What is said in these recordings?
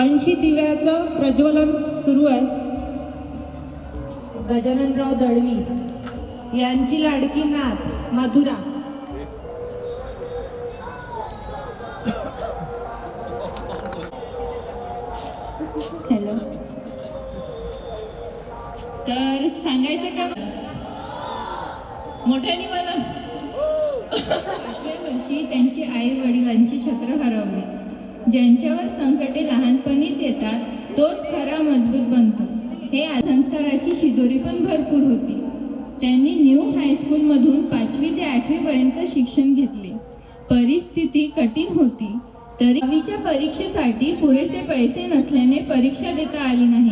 80 दिव्याचं प्रज्वलन सुरू आहे। गजाननराव दळवी यांची लाडकी नात मधुरा हॅलो तर सांगायचं का मोठ्याने मला 5व्या वर्षी त्यांची आई वडिलांची छत्र हरवली। ज्यांच्यावर संकटे लहानपणीच येतात तोच खरा मजबूत बनतो। हे संस्काराची शिदोरी पण भरपूर होती। त्यांनी न्यू हायस्कूल मधून 5वी ते 8वी पर्यंत शिक्षण घेतले। परिस्थिती कठीण होती तरी 10वीच्या परीक्षेसाठी पुरेसे पैसे नसल्याने परीक्षा देता आली नाही।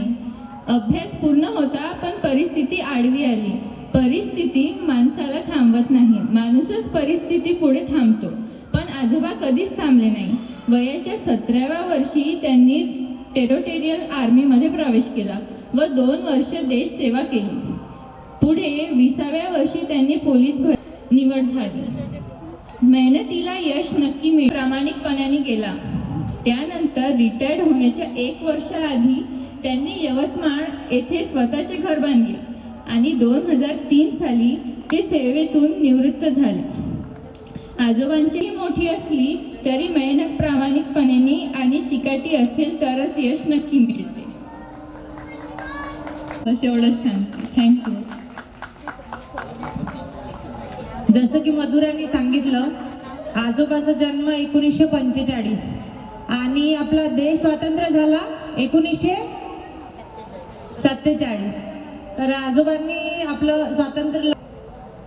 अभ्यास पूर्ण होता पण परिस्थिती आडवी आली। परिस्थिती माणसाला थांबवत नाही, माणूसच परिस्थिती पुढे थांबतो। पण आजोबा कधीच थांबले नाही। वयाच्या 17व्या वर्षी त्यांनी टेरिटोरियल आर्मीमध्ये प्रवेश केला व 2 वर्ष देश सेवा केली। पुढे 20व्या वर्षी त्यांनी पोलीस निवड झाली। मेहनतीला यश नक्की मिळेल प्रामाणिकपणाने गेला। त्यानंतर रिटायर्ड होण्याच्या 1 वर्षाआधी त्यांनी यवतमाळ येथे स्वतःचे घर बांधले आणि 2003 साली ते सेवेतून निवृत्त झाले। आजोबांची मोठी असली तरी मेहनत प्रामाणिकपणाने आणि चिकाटी असेल तरच यश नक्की मिळते। बस एवढंच सांगते। थँक्यू। जसं की मधुरांनी सांगितलं, आजोबाचा जन्म 1945 आणि आपला देश स्वतंत्र झाला 1947। तर आजोबांनी आपलं स्वातंत्र्य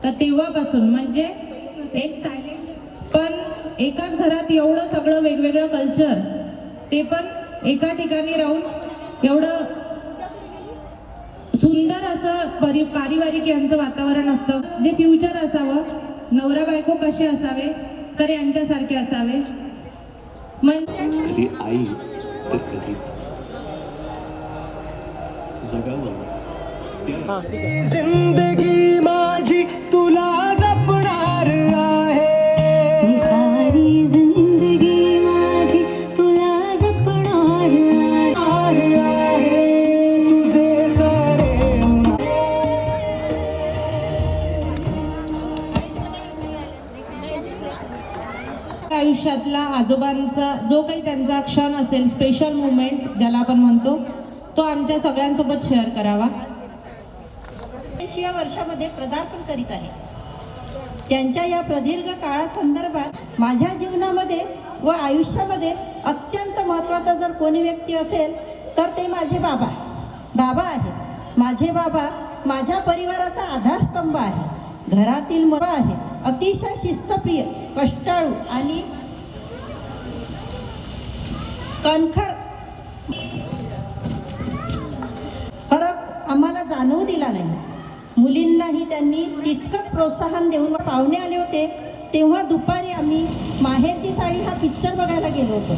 तर तेव्हापासून म्हणजे एक सायलेंट पण एकाच घरात एवढं सगळं वेगवेगळं कल्चर ते पण एका ठिकाणी राहून एवढं सुंदर असं पारिवारिक यांचं वातावरण असतं. जे फ्युचर असावं, नवरा बायको कसे असावे तर यांच्यासारखे असावे. कधी आई तर कधी जगावं. जिंदगी माझी तुला जपणार आहे, सारी जिंदगी माझी तुला जपणार आहे तुझे सारे. आयुष्यातला आजोबांचा जो काही त्यांचा क्षण असेल, स्पेशल मुवमेंट ज्याला आपण म्हणतो, तो आमच्या सगळ्यांसोबत शेअर करावा. 80 वर्षामध्ये पदार्पण करीत आहे. त्यांच्या या प्रदीर्घ काळासंदर्भात माझ्या जीवनामध्ये व आयुष्यामध्ये अत्यंत महत्त्वाचा जर कोणी व्यक्ती असेल तर ते माझे बाबा आहे. माझे बाबा माझ्या परिवाराचा आधारस्तंभ आहे, घरातील मग आहे. अतिशय शिस्तप्रिय, कष्टाळू आणि कणखर. फरक आम्हाला जाणवू दिला नाही. मुलींनाही त्यांनी तितकंच प्रोत्साहन देऊन पाहुणे आले होते तेव्हा दुपारी आम्ही माहेरची साडी हा पिक्चर बघायला गेलो होतो.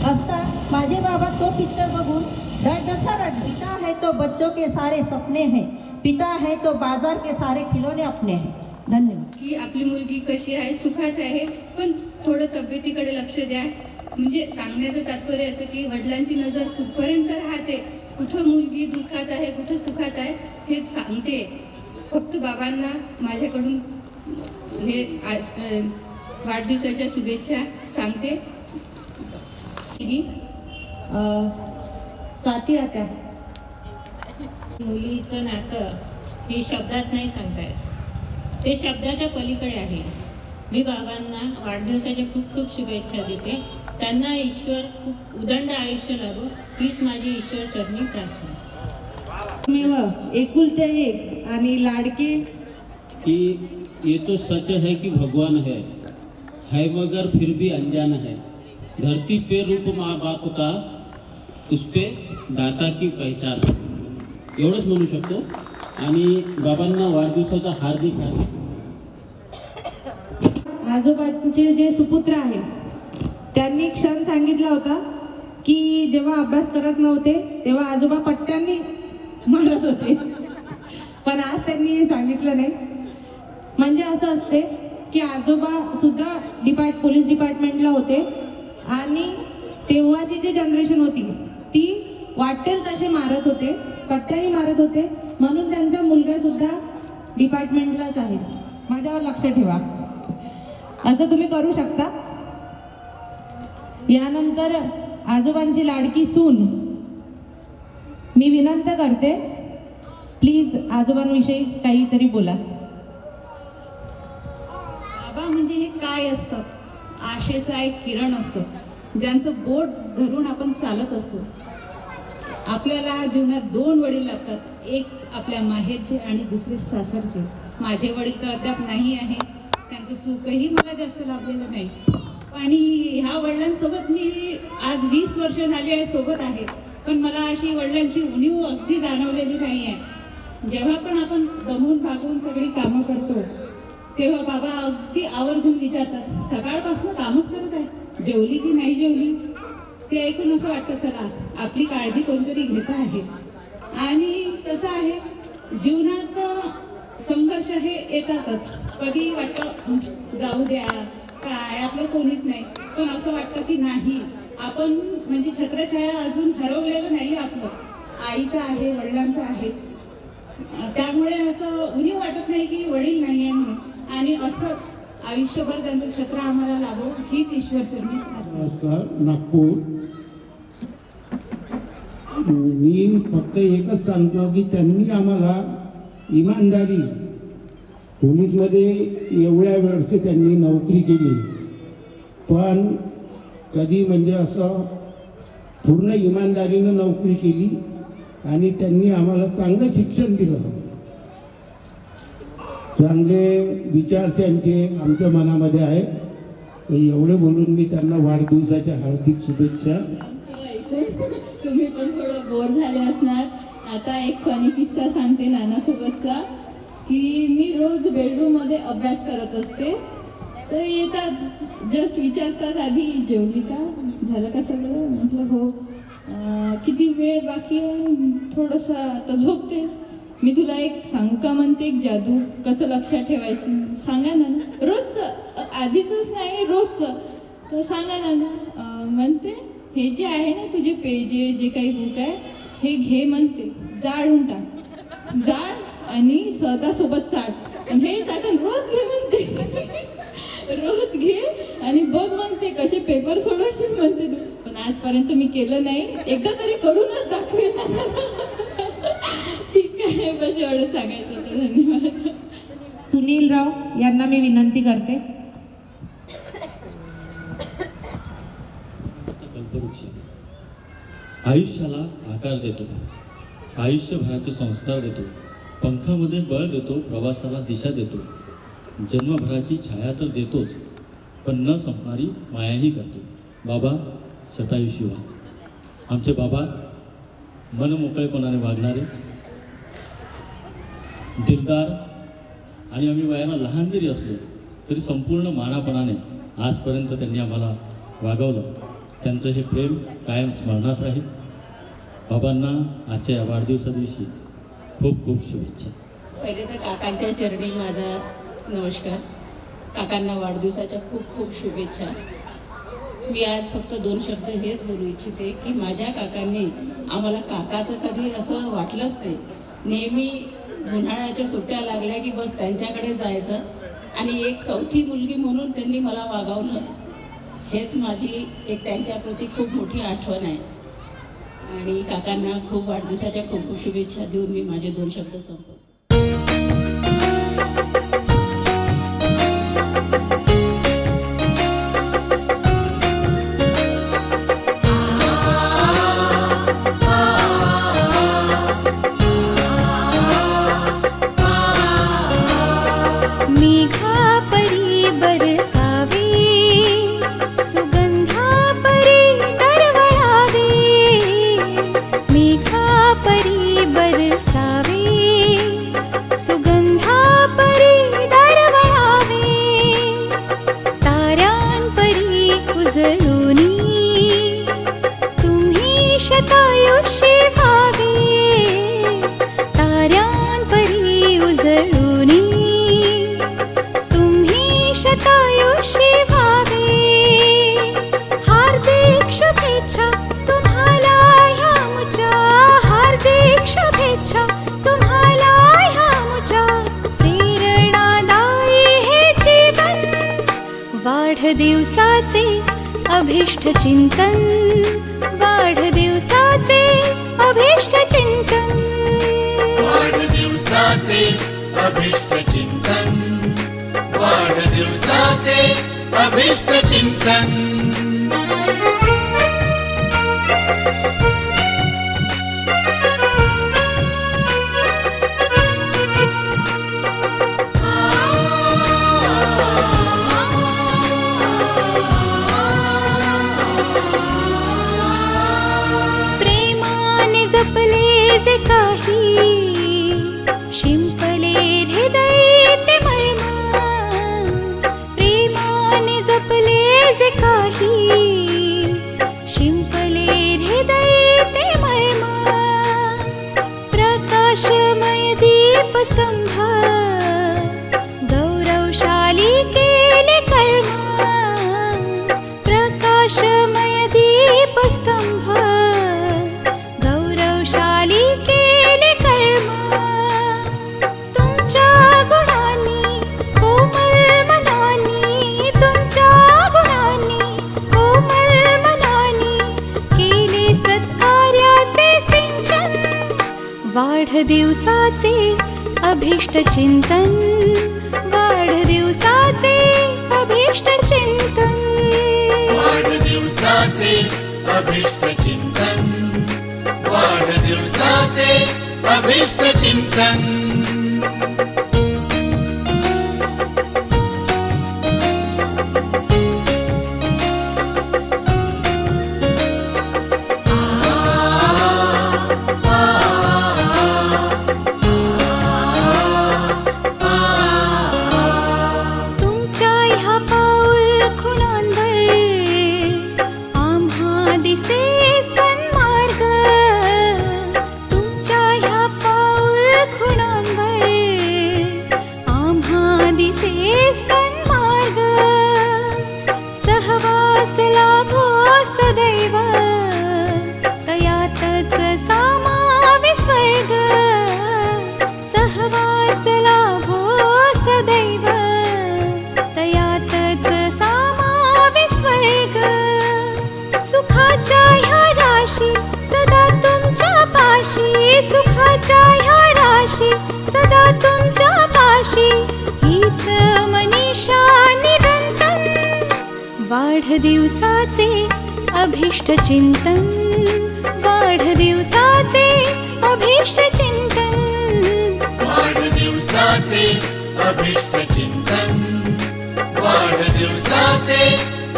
असता माझे बाबा तो पिक्चर बघून रडसा रडले. पिता है तो बच्चों के सारे सपने हैं, पिता है तो बाजार के सारे खिलौने अपने हैं. धन्यवाद. की आपली मुलगी कशी आहे, सुखात आहे, पण थोडं तब्येतीकडे लक्ष द्या. म्हणजे सांगण्याचं तात्पर्य असं की वडिलांची नजर कुठपर्यंत राहते, कुठं मुलगी दुःखात आहे, कुठं सुखात आहे हे सांगते. फक्त बाबांना माझ्याकडून हे वाढदिवसाच्या शुभेच्छा सांगते. स्वाती आत्या, मुलीचं नातं हे शब्दात नाही सांगता येत, ते शब्दाच्या पलीकडे आहे. मी बाबांना वाढदिवसाच्या खूप खूप शुभेच्छा देते. त्यांना ईश्वर खूप उदंड आयुष्य लाभो हीच माझी ईश्वर चरणी प्रार्थना. एकुलते एक आणि लाडके. कि ये तो सच है कि भगवान है मगर फिर भी अनजान है. धरती पे रूप माँ बाप का, उस पे दाता की पहचान. एवढंच म्हणू शकतो. आणि बाबांना वाढदिवसाचा हार्दिक आजोबांचे जे सुपुत्र आहे त्यांनी क्षण सांगितला होता की जेव्हा अभ्यास करत नव्हते तेव्हा आजोबा पट्ट्यांनी मारत होते, पण आज त्यांनी हे सांगितलं नाही. म्हणजे असं असते की आजोबा सुद्धा पोलीस डिपार्टमेंटला होते आणि तेव्हाची जी जनरेशन होती ती वाटेल तसे मारत होते, पट्ट्याने मारत होते. म्हणून त्यांचा मुलगा सुद्धा डिपार्टमेंटलाच आहे. माझ्यावर लक्ष ठेवा, असं तुम्ही करू शकता. यानंतर आजोबांची लाडकी सून, मी विनंती करते प्लीज आजोबांविषयी काहीतरी बोला. बाबा म्हणजे हे काय असतं, आशेचा एक किरण असतं ज्यांचं बोट धरून आपण चालत असतो. आपल्याला जीवनात 2 वडील लागतात, एक आपल्या माहेरचे आणि दुसरे सासरचे. माझे वडील तर अद्याप नाही आहे, त्यांचं सुखही मला जास्त लाभलेलं नाही. आणि ह्या वडिलांसोबत मी आज 20 वर्ष झाली आहे सोबत आहे, पण मला अशी वडिलांची उणीव अगदी जाणवलेली नाही आहे. जेव्हा पण आपण दमून भागून सगळी कामं करतो तेव्हा बाबा अगदी आवर्जून विचारतात, सकाळपासून कामच करत आहे, जेवली की नाही जेवली. ते ऐकून असं वाटतं चला आपली काळजी कोणतरी घेत आहे. आणि कसं आहे, जीवनात संघर्ष हे येतातच. कधी वाटतं जाऊ द्या, काय आपलं कोणीच नाही, पण असं वाटतं की नाही, आपण म्हणजे छत्रछाया अजून हरवलेलं नाही, आपलं आईचं आहे, वडिलांचं आहे. त्यामुळे असं उणीव वाटत नाही की वडील नाही आहे म्हणून. आणि असंच आयुष्यभर त्यांचं छत्र आम्हाला लाभो हीच ईश्वरचरणी. नमस्कार. नागपूर. मी फक्त एकच सांगतो की त्यांनी आम्हाला इमानदारी, पोलीसमध्ये एवढ्या वर्ष त्यांनी नोकरी केली, पण कधी म्हणजे असं पूर्ण इमानदारीनं नोकरी केली आणि त्यांनी आम्हाला चांगलं शिक्षण दिलं. चांगले विचार त्यांचे आमच्या मनामध्ये आहे एवढं बोलून मी त्यांना वाढदिवसाच्या हार्दिक शुभेच्छा. तुम्ही पण थोडं बोर झाले असणार. आता एक फनी किस्सा सांगते नानासोबतचा, की मी रोज बेडरूम मध्ये अभ्यास करत असते. तर येतात, जस्ट विचारतात आधी जेवली का, झालं का सगळं. म्हटलं हो. किती वेळ बाकी आहे, थोडंसं आता झोपतेस. मी तुला एक सांगू का म्हणते, एक जादू कसं लक्षात ठेवायचं सांगा ना. रोजचं, आधीचंच नाही, रोजचं. तर सांगा ना. म्हणते हे जे आहे ना तुझे पेजेस, जे काही बुक आहे, हे घे म्हणते, जाळून टाक, जाळ आणि स्वतःसोबत चाट, आणि हे चाटून रोज घे म्हणते. रोज घे आणि बघ म्हणते कसे पेपर सोडवशील म्हणते तू. पण आजपर्यंत मी केलं नाही, एकदा तरी करूनच दाखवेल. ठीक आहे, बस एवढं सांगायचं होतं. धन्यवाद. सुनील राव यांना मी विनंती करते. कल्पवृक्ष आयुष्याला आकार देतो, आयुष्यभराचे संस्कार देतो, पंखामध्ये बळ देतो, प्रवासाला दिशा देतो, जन्मभराची छाया तर देतोच, पण न संपणारी मायाही करतो. बाबा शतायुषी व्हा. आमचे बाबा मनमोकळेपणाने वागणारे, दिलदार, आणि आम्ही वयानं लहान जरी असलो तरी संपूर्ण मानापणाने आजपर्यंत त्यांनी आम्हाला वागवलं. त्यांचं हे प्रेम कायम स्मरणात राहील. बाबांना आजच्या वाढदिवसा दिवशी खूप खूप शुभेच्छा. पहिले तर काकांच्या चरणी माझा नमस्कार. काकांना वाढदिवसाच्या खूप खूप शुभेच्छा. मी आज फक्त 2 शब्द हेच बोलू इच्छिते की माझ्या काकांनी आम्हाला काकाचं कधी असं वाटलंच नाही. नेहमी उन्हाळ्याच्या सुट्ट्या लागल्या की बस त्यांच्याकडे जायचं, आणि एक चौथी मुलगी म्हणून त्यांनी मला वागवलं. हेच माझी एक त्यांच्याप्रती खूप मोठी आठवण आहे. आणि काकांना खूप वाढदिवसाच्या खूप खूप शुभेच्छा देऊन मी माझे 2 शब्द संपवतो. वाढदिवसाचे अभिष्ट चिंतन, वाढदिवसाचे अभिष्ट चिंतन, वाढदिवसाचे अभिष्ट चिंतन, वाढदिवसाचे अभिष्ट चिंतन. जपले जे काही शिंपले हृदय ते मर्म, प्रेमाने जपले जे काही शिंपले हृदय ते मर्म, प्रकाशमय दीपस्तंभ गौरवशाली केले कर्म, प्रकाशमय दीपस्तंभ केले कर्म. तुमच्या गुणांनी कोमल मनानी, तुमच्या गुणांनी कोमल मनानी केले सत्कार्याचे सिंचन, वाढदिवसाचे अभिष्ट चिंतन, वाढदिवसाचे अभिष्ट चिंतन, वाढदिवसाचे अभिष्ट चिंतन, वाढदिवसाचे अभिष्ट चिंतन. सदैव तयातच सामावे स्वर्ग सहवास लाभो सदैव तयातच सामावे स्वर्ग सुखाच्या ह्या राशी सदा तुमच्या पाशी सुखाच्या ह्या राशी सदा तुमच्या पाशी हीच मनीषा निरंतर वाढदिवसाचे अभीष्ट चिंतन वाढदिवसाचे अभीष्ट चिंतन वाढदिवसाचे अभीष्ट चिंतन वाढदिवसाचे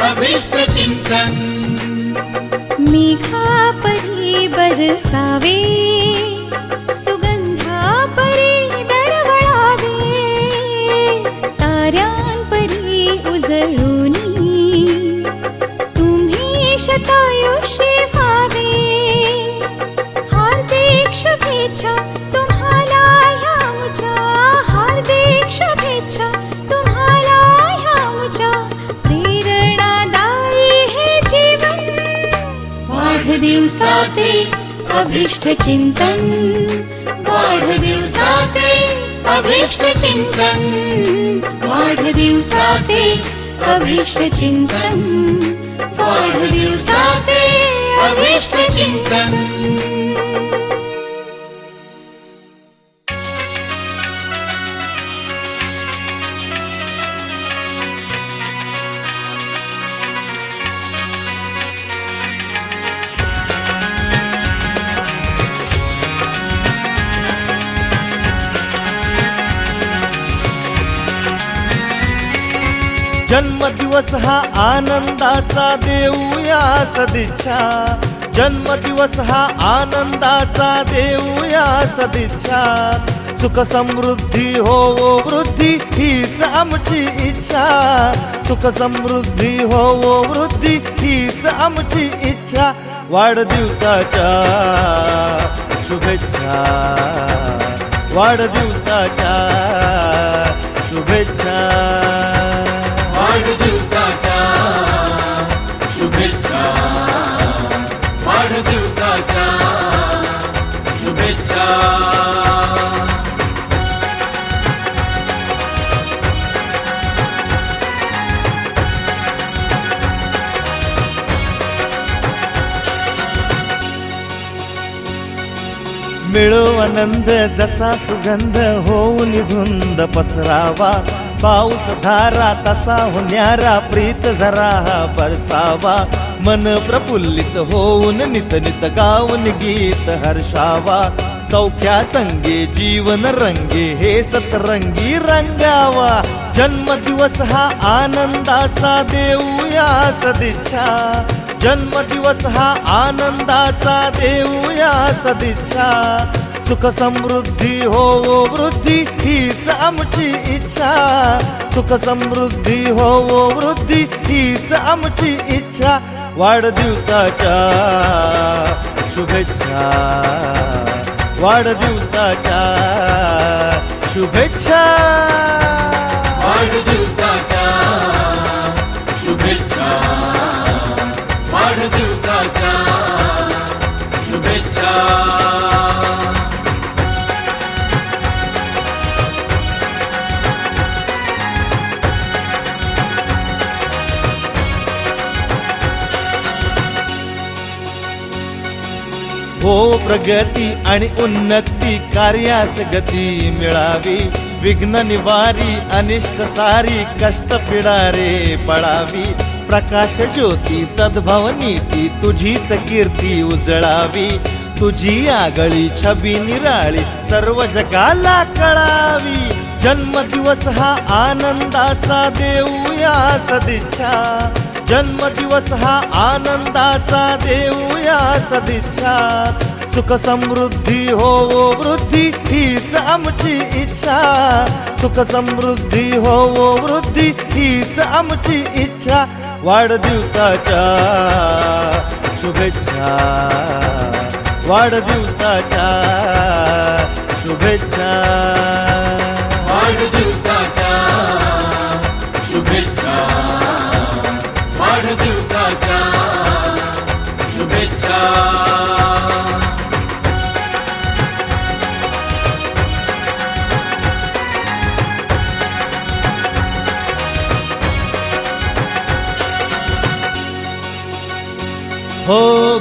अभीष्ट चिंतन मेघा परी बरसावे सुगंधा परी दरवळावे ताऱ्यांपरी उजळूनी तुम्ही शतायुषी व्हावे हार्दिक शुभेच्छा तुम्हाला ह्या मुझ्या हार्दिक शुभेच्छा तुम्हाला ह्या मुझ्या प्रेरणादायी हे जीवन वाढदिवसाचे अभीष्ट चिंतन वाढदिवसाचे अभीष्ट चिंतन वाढदिवसाचे अभीष्ट चिंतन वाढदिवसाचे अभीष्ट चिंतन जन्मदिवस हा आनंदाचा देऊया सदिच्छा जन्मदिवस हा आनंदाचा देऊया सदिच्छा सुख समृद्धी हो वृद्धी हीच आमची इच्छा सुख समृद्धी हो वृद्धी हीच आमची इच्छा वाढदिवसाच्या शुभेच्छा वाढदिवसाच्या शुभेच्छा वाढदिवसाच्या शुभेच्छा वाढदिवसाच्या शुभेच्छा मिळो आनंद जसा सुगंध होऊन धुंद पसरावा पाऊस धारा तसा होण्यारा प्रीत जरा बरसावा मन प्रफुल्लित होऊन नित नित गाऊन गीत हर्षावा सौख्या संगे जीवन रंगे हे सतरंगी रंगावा जन्मदिवस हा आनंदाचा देऊया सदिच्छा जन्मदिवस हा आनंदाचा देऊया सदिच्छा सुख समृद्धी हो वृद्धी हीच आमची इच्छा सुख समृद्धी हो वृद्धी हीच आमची इच्छा वाढदिवसाच्या शुभेच्छा वाढदिवसाच्या शुभेच्छा वाढदिवसाच्या शुभेच्छा वाढदिवसाच्या शुभेच्छा हो प्रगती आणि उन्नती कार्यास गती मिळावी विघ्न निवारी अनिष्ट सारी कष्ट पिडारे पळावी प्रकाश ज्योती सद्भाव नीती तुझीच कीर्ती उजळावी तुझी आगळी छबी निराळी सर्व जगाला कळावी जन्मदिवस हा आनंदाचा देऊया सदिच्छा जन्मदिवस हा आनंदाचा देऊया सदिच्छा सुख समृद्धी हो वृद्धी हीच आमची इच्छा सुख समृद्धी हो वृद्धी हीच आमची इच्छा वाढदिवसाच्या शुभेच्छा वाढदिवसाच्या शुभेच्छा वाढदिवसाच्या शुभेच्छा वाढदिवसाच्या हो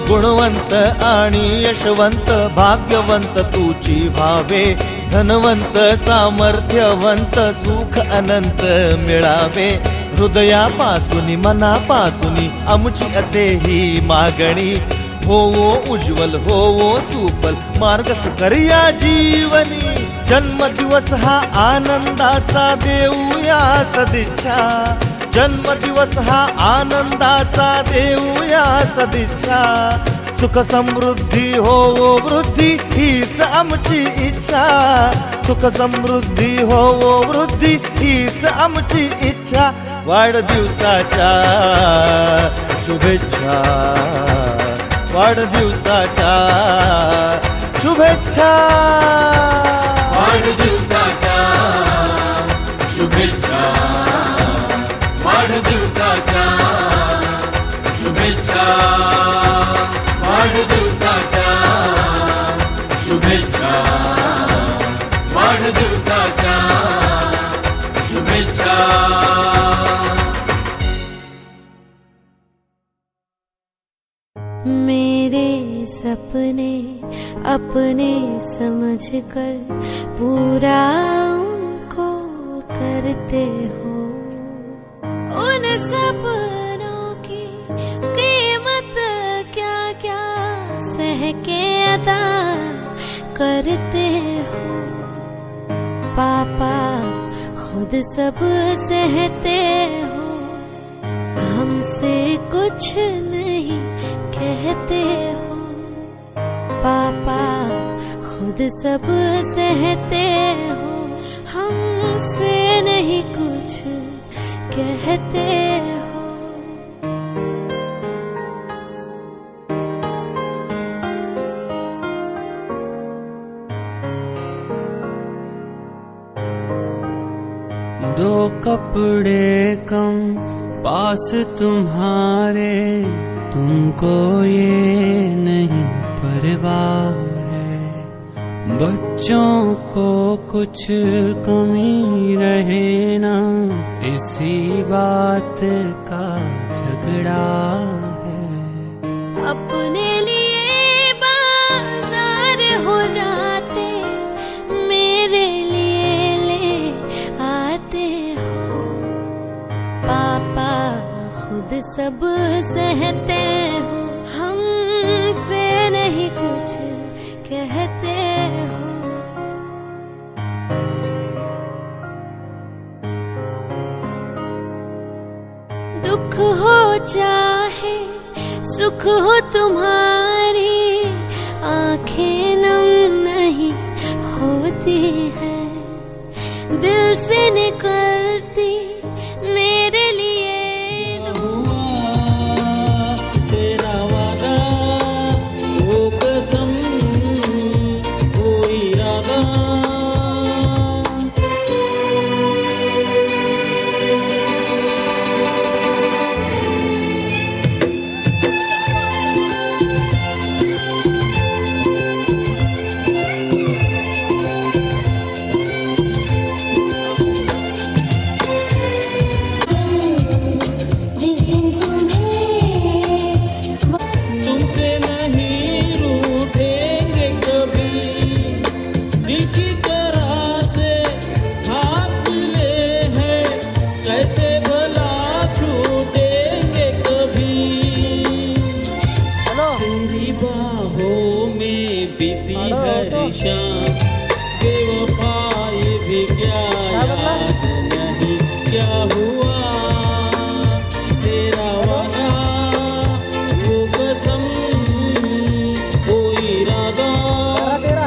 गुणवंत आणि यशवंत भाग्यवंत तुची भावे, धनवंत सामर्थ्यवंत सुख अनंत मिळावे. हृदयापासून मनापासून आमची असे ही मागणी, होवो उज्ज्वल होवो सुफल मार्ग सुकर्या जीवनी. जन्मदिवस हा आनंदाचा देऊया सदिच्छा, जन्मदिवस हा आनंदाचा देऊया सदिच्छा. सुख समृद्धी होवो वृद्धी हीच आमची इच्छा, सुख समृद्धी होवो वृद्धी हीच आमची इच्छा. वाढदिवसाच्या शुभेच्छा, वाढदिवसाच्या शुभेच्छा, वाढदिवसाच्या शुभेच्छा, वाढदिवसाच्या शुभेच्छा, वाढदिवसाच्या शुभेच्छा, वाढदिवसाच्या शुभेच्छा. मेरे सपने अपने समझकर पूरा उनको करते हो, उन सपनों की कीमत क्या क्या सह के अदा करते हो. पापा खुद सब सहते हो, हमसे कुछ नहीं कहते हो. पापा खुद सब सहते हो, हमसे नहीं कुछ कहते हो. दो कपड़े कम पास तुम्हारे, तुमको ये नहीं परवाह है. बच्चों को कुछ कमी रहे ना, इसी बात का झगड़ा है. अपने लिए बाजार हो जाते, मेरे लिए ले आते हो. पापा खुद सब सहते हो, हमसे नहीं कुछ कहते हो. दुख हो चाहे सुख हो तुम्हारी, आंखें नम नहीं होती है. दिल से निकलती मेरे लिए तेरा वादा वो कसम वो इरादा. तुमसे नहीं रूठेंगे कभी, दिल की तरह से हाथ मिले हैं, कैसे भला छूटेंगे कभी. तेरी बाहों में बीती हर शाम, बेवफाई भी क्या याद नहीं क्या हुआ. तेरा वादा वो कसम वो इरादा,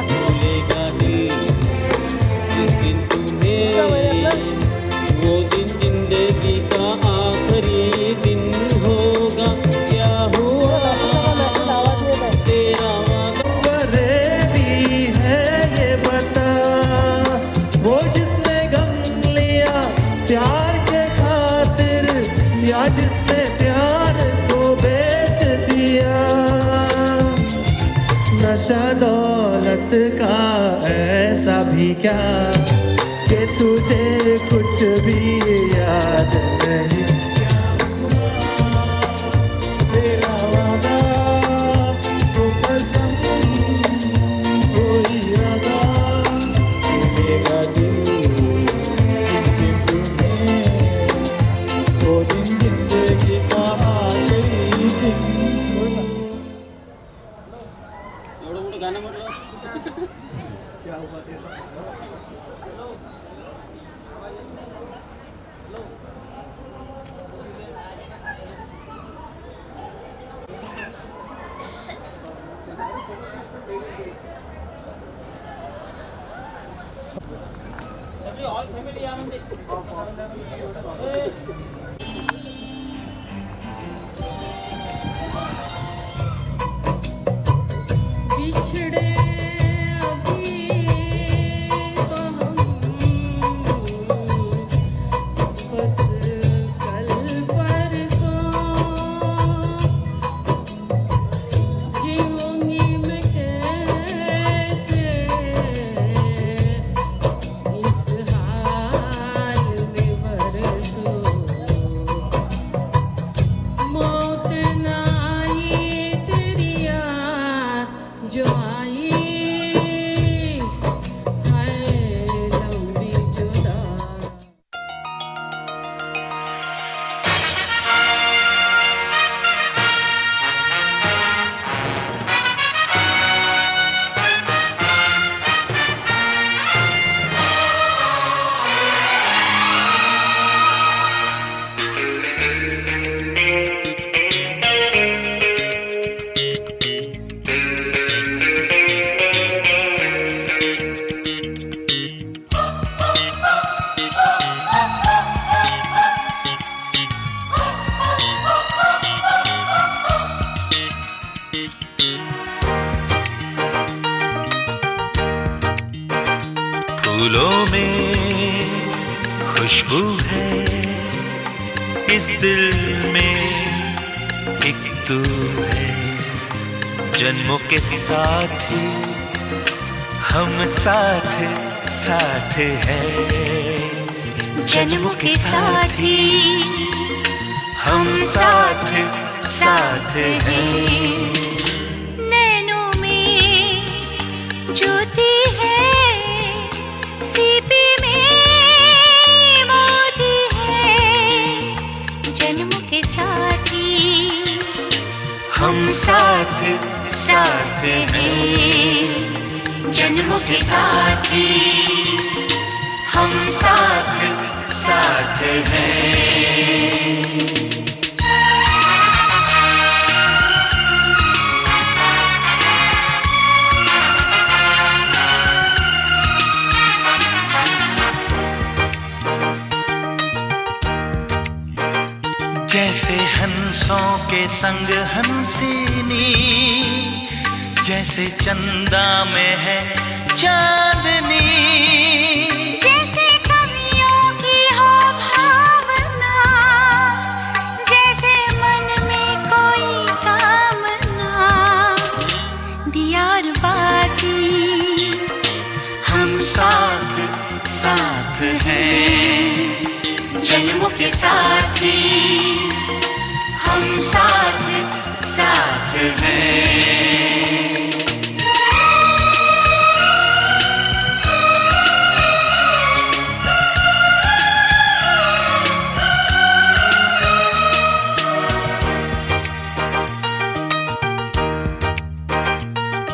भूलेगा नहीं जिस दिन तुम्हें, वो दिन जिंदगी का आखिरी दिन होगा. क्या हुआ तेरा वादा. बरेली है ये बता, वो जिसने गम लिया प्यार के खातिर, या जिसने प्यार को बेच दिया. नशा दौलत का ऐसा भी क्या कि तुझे कुछ भी याद नहीं. तेरा वादा बिछड़े अभी तो हम बस कल परसों जीऊंगी मैं कैसे इस हाल में बरसों मौत न आई तेरी याद जो आई है लंबी जुदा फूलों में खुशबू है, इस दिल में एक तू है। जन्मों के साथी हम साथ साथ हैं, जन्मों के साथी हम साथ साथ हैं। नैनों में ज्योति है, सीपी में मोती है, जन्मों के साथी हम साथ साथ हैं, जन्मों के साथी हम साथ साथ हैं। जैसे हंसों के संग हंसिनी, जैसे चंदा में है चांदनी, जैसे कवियों की हो भावना, जैसे मन में कोई कामना, दिया और बाती हम साथ साथ हैं, जन्मों के साथी हम साथ साथ हैं।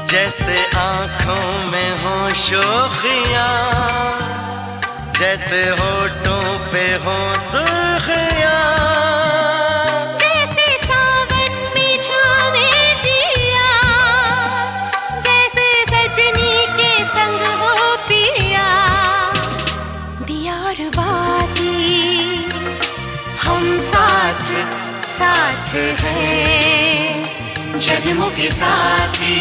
जैसे आँखों में हो शोखियाँ, जैसे होठों पे हो सुर्खियाँ, जैसे सावन में झूमे जिया, जैसे सजनी के संग हो पिया, दिया और बाती हम साथ साथ हैं, जन्मों के साथी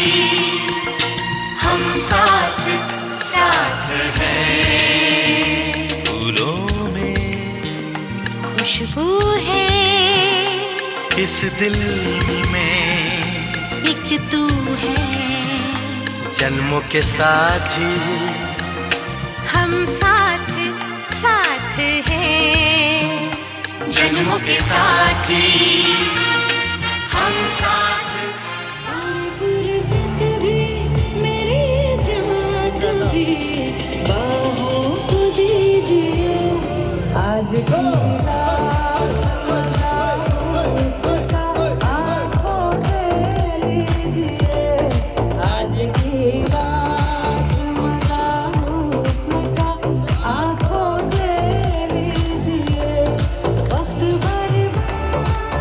हम साथ साथ हैं। फूलों में खुशबू है, इस दिल में एक तू है, जन्मों के साथी हम साथ साथ हैं, जन्मों के साथी हम साथ आज की रात मजा उसका आँखों से लीजिए, आज की रात मजा उसका आँखों से लीजिए, वक्त बर्बाद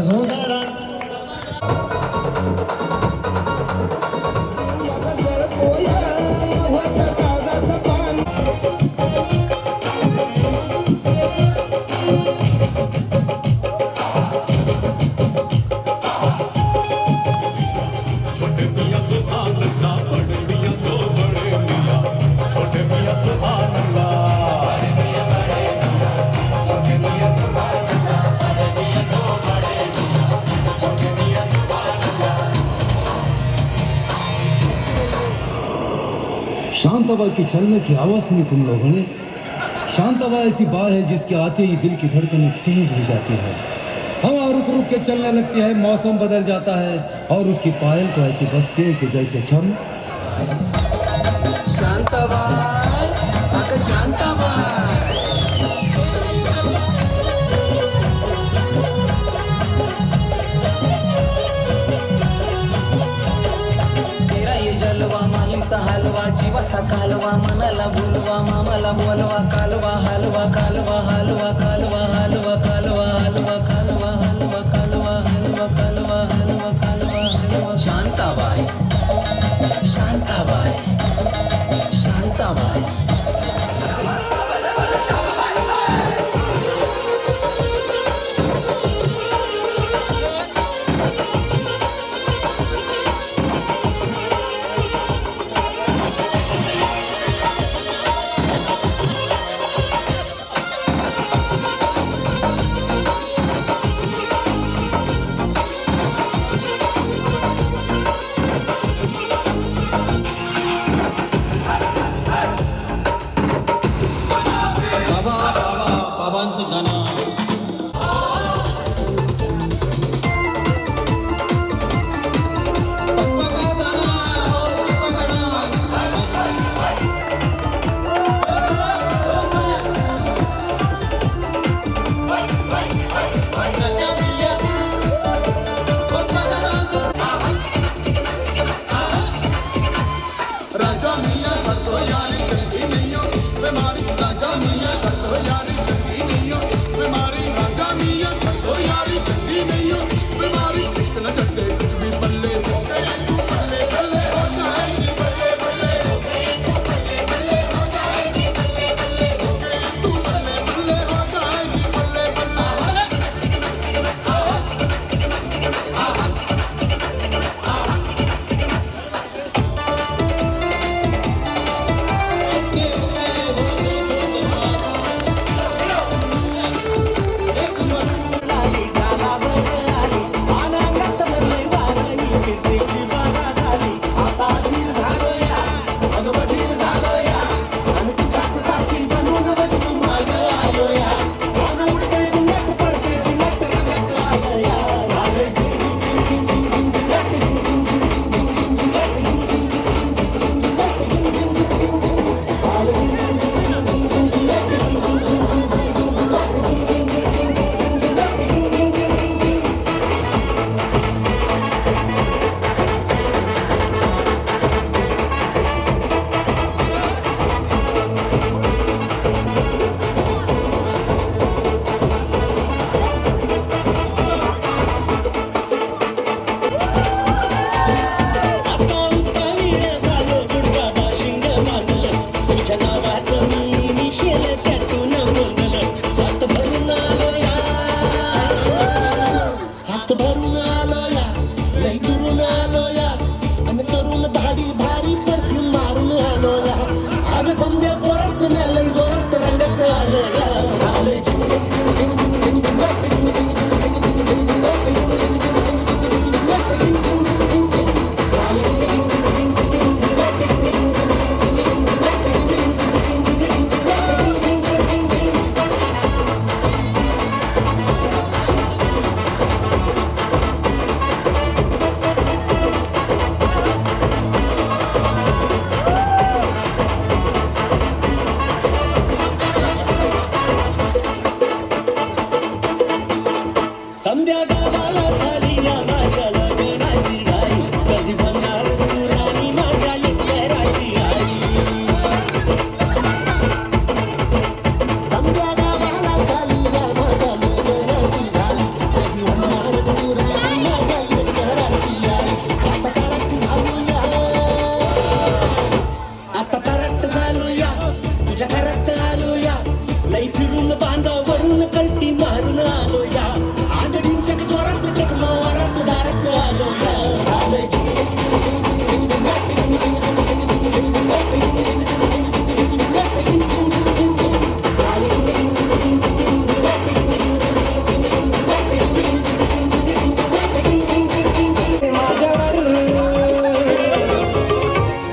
जोरदार डान्स. शांताबाई के चलने की आवाज सुनी तुम लोगों ने? शांताबाई ऐसी बात है जिसके आते ही दिल की धड़कनें तेज हो जाती है, हवा रुक रुक के चलने लगती है, मौसम बदल जाता है और उसकी पायल तो ऐसी बजती है कि जैसे छम. शांताबाई, अगं शांताबाई. माहीमचा हलवा, जीवाचा कालवा, मनाला बोलवा, मामाला बोलवा, कालवा हलवा, कालवा हलवा, कालवा हलवा, कालवा हलवा, कालवा हलवा, कालवा हलवा, कालवा हलवा, कालवा हलवा. शांताबाई, शांताबाई, शांताबाई. बाबांचं गाणं. आता करट झालूया तुझ्या घरात आलोया लई फिरून बांधावरून कल्टी मारून आलोया आगडींच्या जोरात टेकलो वरात दारात आलोया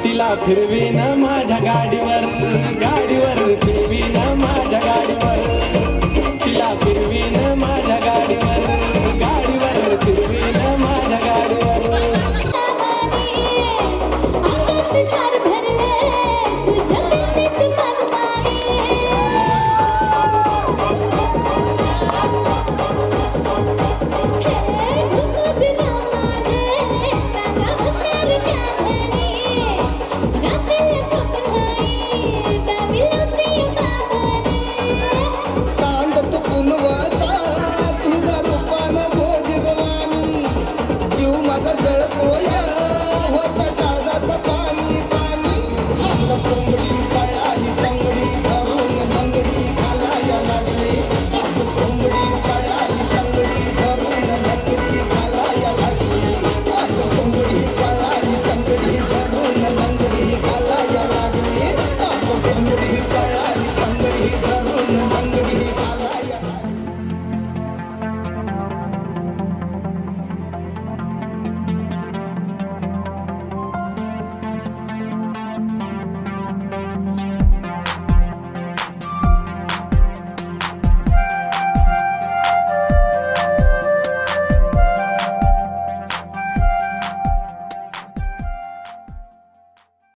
तिला फिरवीन माझ्या गाडीवर गाडीवर फिरवीन माझ्या गाडीवर तिला फिरवीन माझ्या गाडीवर गाडीवर फिरवीन माझ्या गाडीवर लागली